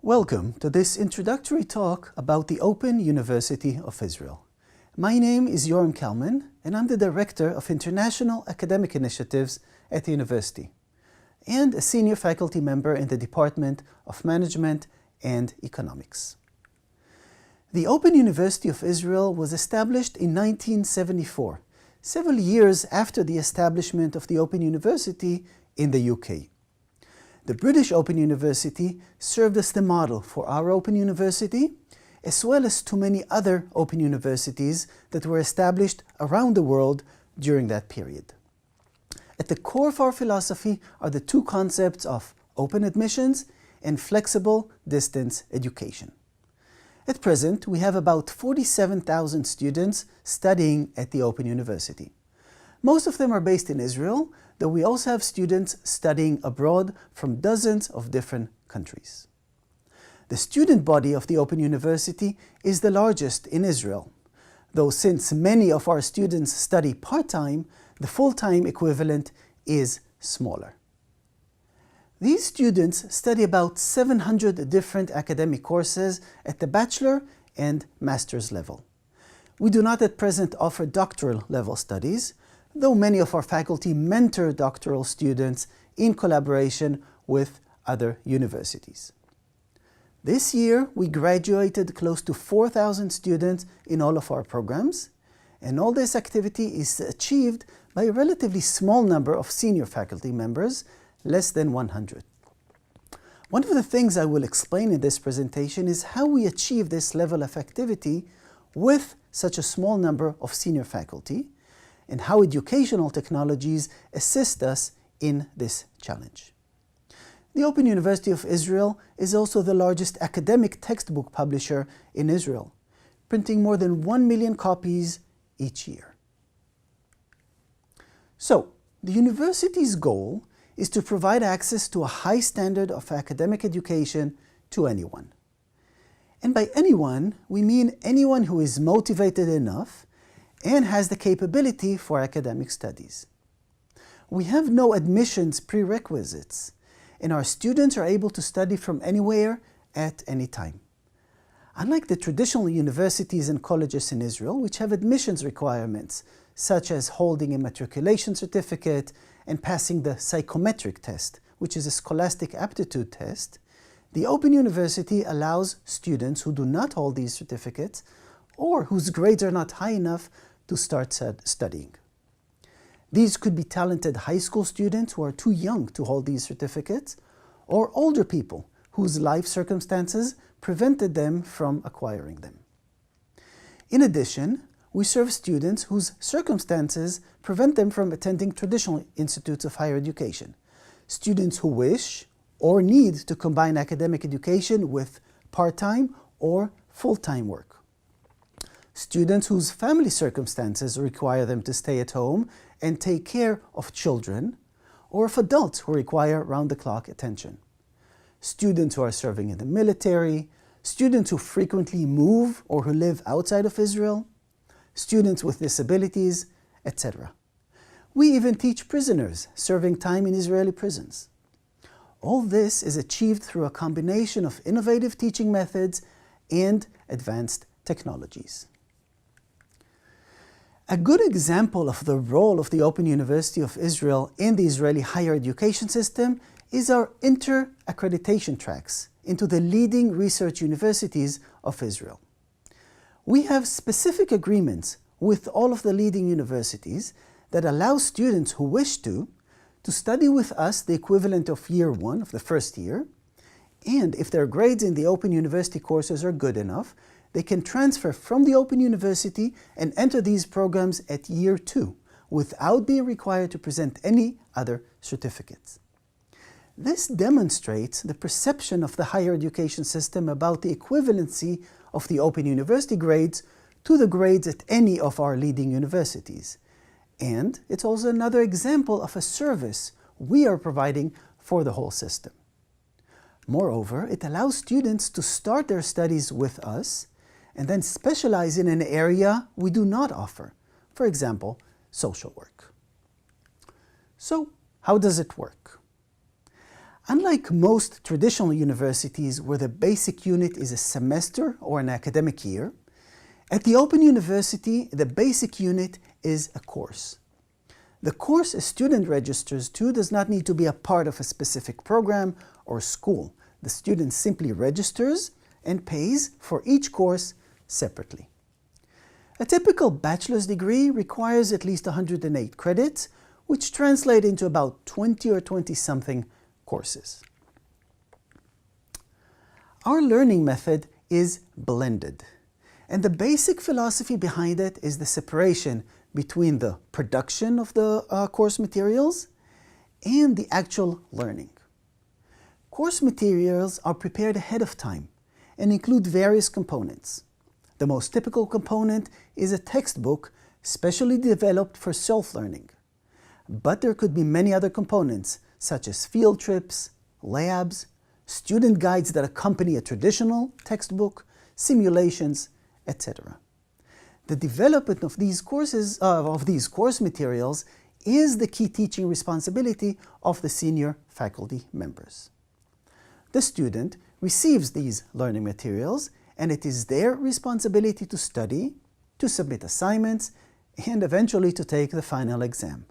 Welcome to this introductory talk about the Open University of Israel. My name is Yoram Kalman, and I'm the Director of International Academic Initiatives at the university, and a senior faculty member in the Department of Management and Economics. The Open University of Israel was established in 1974, several years after the establishment of the Open University in the UK. The British Open University served as the model for our Open University, as well as to many other Open Universities that were established around the world during that period. At the core of our philosophy are the two concepts of open admissions and flexible distance education. At present, we have about 47,000 students studying at the Open University. Most of them are based in Israel, though we also have students studying abroad from dozens of different countries. The student body of the Open University is the largest in Israel, though since many of our students study part-time, the full-time equivalent is smaller. These students study about 700 different academic courses at the bachelor and master's level. We do not at present offer doctoral level studies, though many of our faculty mentor doctoral students in collaboration with other universities. This year, we graduated close to 4,000 students in all of our programs, and all this activity is achieved by a relatively small number of senior faculty members, less than 100. One of the things I will explain in this presentation is how we achieve this level of activity with such a small number of senior faculty, and how educational technologies assist us in this challenge. The Open University of Israel is also the largest academic textbook publisher in Israel, printing more than 1 million copies each year. So, the university's goal is to provide access to a high standard of academic education to anyone. And by anyone, we mean anyone who is motivated enough and has the capability for academic studies. We have no admissions prerequisites, and our students are able to study from anywhere at any time. Unlike the traditional universities and colleges in Israel, which have admissions requirements, such as holding a matriculation certificate and passing the psychometric test, which is a scholastic aptitude test, the Open University allows students who do not hold these certificates or whose grades are not high enough to start studying. These could be talented high school students who are too young to hold these certificates, or older people whose life circumstances prevented them from acquiring them. In addition, we serve students whose circumstances prevent them from attending traditional institutes of higher education, students who wish or need to combine academic education with part-time or full-time work, students whose family circumstances require them to stay at home and take care of children, or of adults who require round-the-clock attention, students who are serving in the military, students who frequently move or who live outside of Israel, students with disabilities, etc. We even teach prisoners serving time in Israeli prisons. All this is achieved through a combination of innovative teaching methods and advanced technologies. A good example of the role of the Open University of Israel in the Israeli higher education system is our Interaccreditation tracks into the leading research universities of Israel. We have specific agreements with all of the leading universities that allow students who wish to study with us the equivalent of year one of the first year, and if their grades in the Open University courses are good enough, they can transfer from the Open University and enter these programs at year two without being required to present any other certificates. This demonstrates the perception of the higher education system about the equivalency of the Open University grades to the grades at any of our leading universities. And it's also another example of a service we are providing for the whole system. Moreover, it allows students to start their studies with us and then specialize in an area we do not offer, for example, social work. So, how does it work? Unlike most traditional universities where the basic unit is a semester or an academic year, at the Open University, the basic unit is a course. The course a student registers to does not need to be a part of a specific program or school. The student simply registers and pays for each course separately. A typical bachelor's degree requires at least 108 credits, which translate into about 20 or 20-something courses. Our learning method is blended, and the basic philosophy behind it is the separation between the production of the course materials and the actual learning. Course materials are prepared ahead of time and include various components. The most typical component is a textbook specially developed for self-learning. But there could be many other components, such as field trips, labs, student guides that accompany a traditional textbook, simulations, etc. The development of these course materials is the key teaching responsibility of the senior faculty members. The student receives these learning materials, and it is their responsibility to study, to submit assignments, and eventually to take the final exam.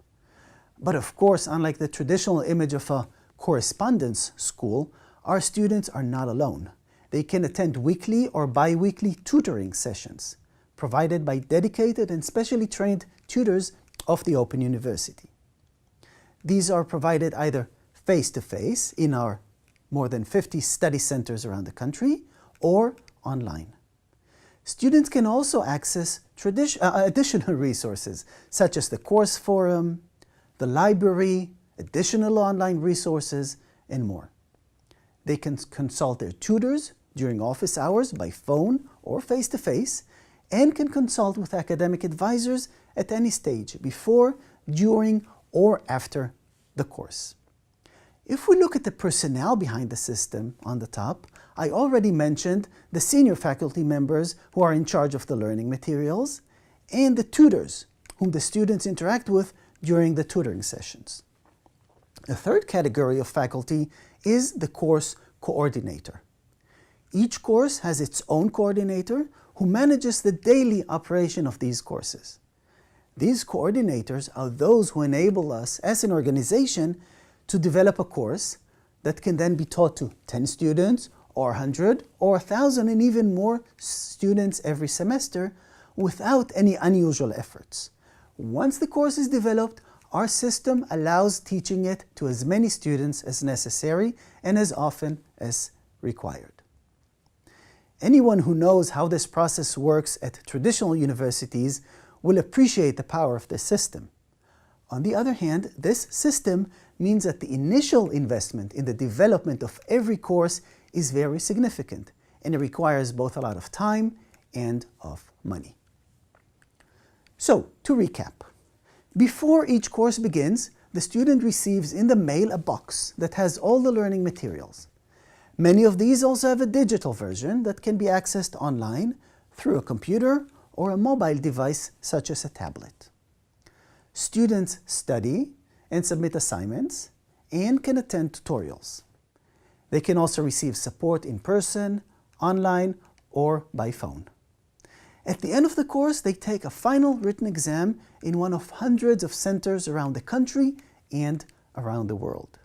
But of course, unlike the traditional image of a correspondence school, our students are not alone. They can attend weekly or bi-weekly tutoring sessions, provided by dedicated and specially trained tutors of the Open University. These are provided either face-to-face in our more than 50 study centers around the country, or online. Students can also access additional resources, such as the course forum, the library, additional online resources, and more. They can consult their tutors during office hours by phone or face-to-face, and can consult with academic advisors at any stage, before, during, or after the course. If we look at the personnel behind the system on the top, I already mentioned the senior faculty members who are in charge of the learning materials, and the tutors whom the students interact with during the tutoring sessions. A third category of faculty is the course coordinator. Each course has its own coordinator who manages the daily operation of these courses. These coordinators are those who enable us as an organization to develop a course that can then be taught to 10 students or 100 or 1,000 and even more students every semester without any unusual efforts. Once the course is developed, our system allows teaching it to as many students as necessary and as often as required. Anyone who knows how this process works at traditional universities will appreciate the power of this system. On the other hand, this system means that the initial investment in the development of every course is very significant, and it requires both a lot of time and of money. So, to recap, before each course begins, the student receives in the mail a box that has all the learning materials. Many of these also have a digital version that can be accessed online through a computer or a mobile device such as a tablet. Students study and submit assignments and can attend tutorials. They can also receive support in person, online, or by phone. At the end of the course, they take a final written exam in one of hundreds of centers around the country and around the world.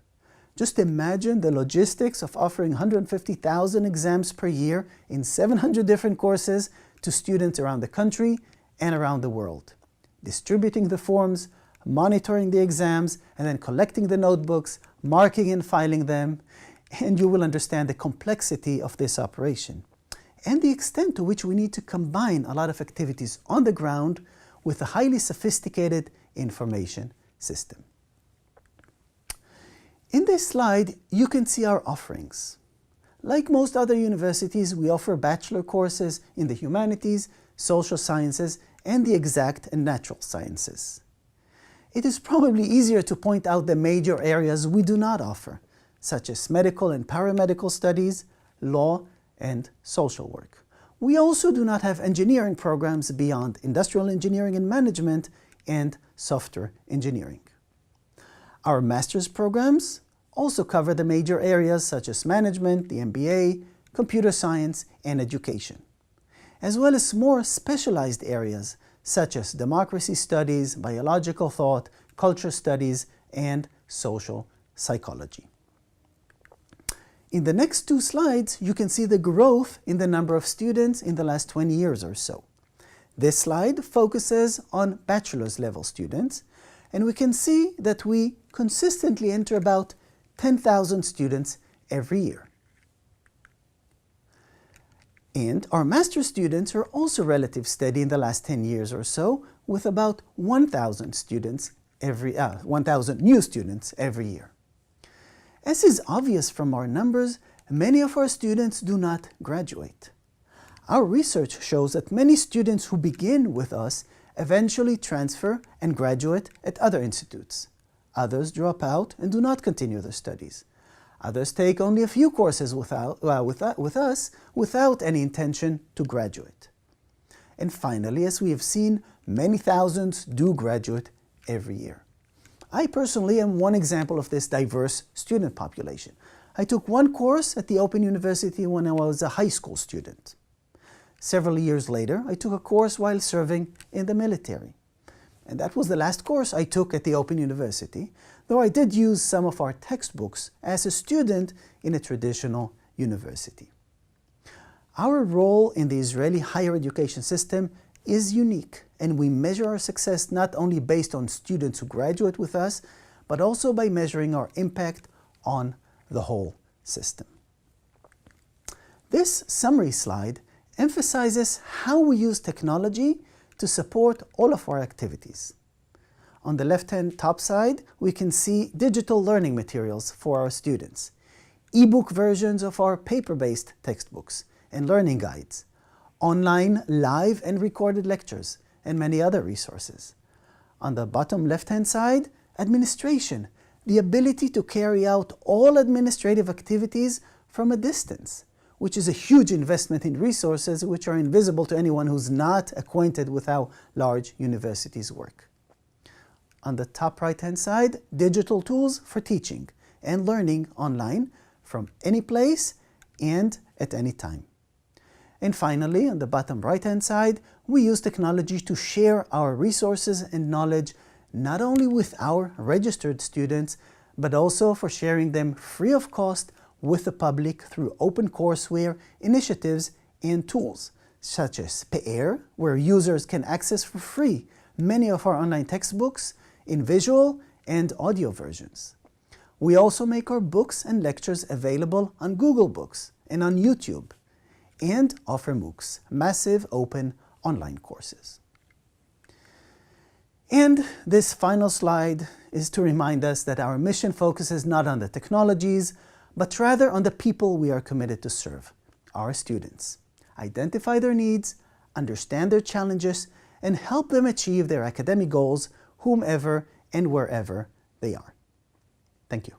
Just imagine the logistics of offering 150,000 exams per year in 700 different courses to students around the country and around the world. Distributing the forms, monitoring the exams, and then collecting the notebooks, marking and filing them, and you will understand the complexity of this operation and the extent to which we need to combine a lot of activities on the ground with a highly sophisticated information system. In this slide, you can see our offerings. Like most other universities, we offer bachelor courses in the humanities, social sciences, and the exact and natural sciences. It is probably easier to point out the major areas we do not offer, such as medical and paramedical studies, law, and social work. We also do not have engineering programs beyond industrial engineering and management and software engineering. Our master's programs also cover the major areas such as management, the MBA, computer science, and education, as well as more specialized areas such as democracy studies, biological thought, culture studies, and social psychology. In the next two slides, you can see the growth in the number of students in the last 20 years or so. This slide focuses on bachelor's level students, and we can see that we consistently enter about 10,000 students every year. And our master's students are also relatively steady in the last 10 years or so, with about 1,000 students 1,000 new students every year. As is obvious from our numbers, many of our students do not graduate. Our research shows that many students who begin with us eventually transfer and graduate at other institutes. Others drop out and do not continue their studies. Others take only a few courses with us without any intention to graduate. And finally, as we have seen, many thousands do graduate every year. I personally am one example of this diverse student population. I took one course at the Open University when I was a high school student. Several years later, I took a course while serving in the military. And that was the last course I took at the Open University, though I did use some of our textbooks as a student in a traditional university. Our role in the Israeli higher education system is unique, and we measure our success not only based on students who graduate with us, but also by measuring our impact on the whole system. This summary slide emphasizes how we use technology to support all of our activities. On the left-hand top side, we can see digital learning materials for our students, e-book versions of our paper-based textbooks and learning guides, online live and recorded lectures, and many other resources. On the bottom left-hand side, administration, the ability to carry out all administrative activities from a distance, which is a huge investment in resources which are invisible to anyone who's not acquainted with how large universities work. On the top right-hand side, digital tools for teaching and learning online from any place and at any time. And finally, on the bottom right-hand side, we use technology to share our resources and knowledge not only with our registered students, but also for sharing them free of cost with the public through open courseware initiatives and tools, such as Pe'er, where users can access for free many of our online textbooks in visual and audio versions. We also make our books and lectures available on Google Books and on YouTube, and offer MOOCs, massive open online courses. And this final slide is to remind us that our mission focuses not on the technologies, but rather on the people we are committed to serve, our students. Identify their needs, understand their challenges, and help them achieve their academic goals, whomever and wherever they are. Thank you.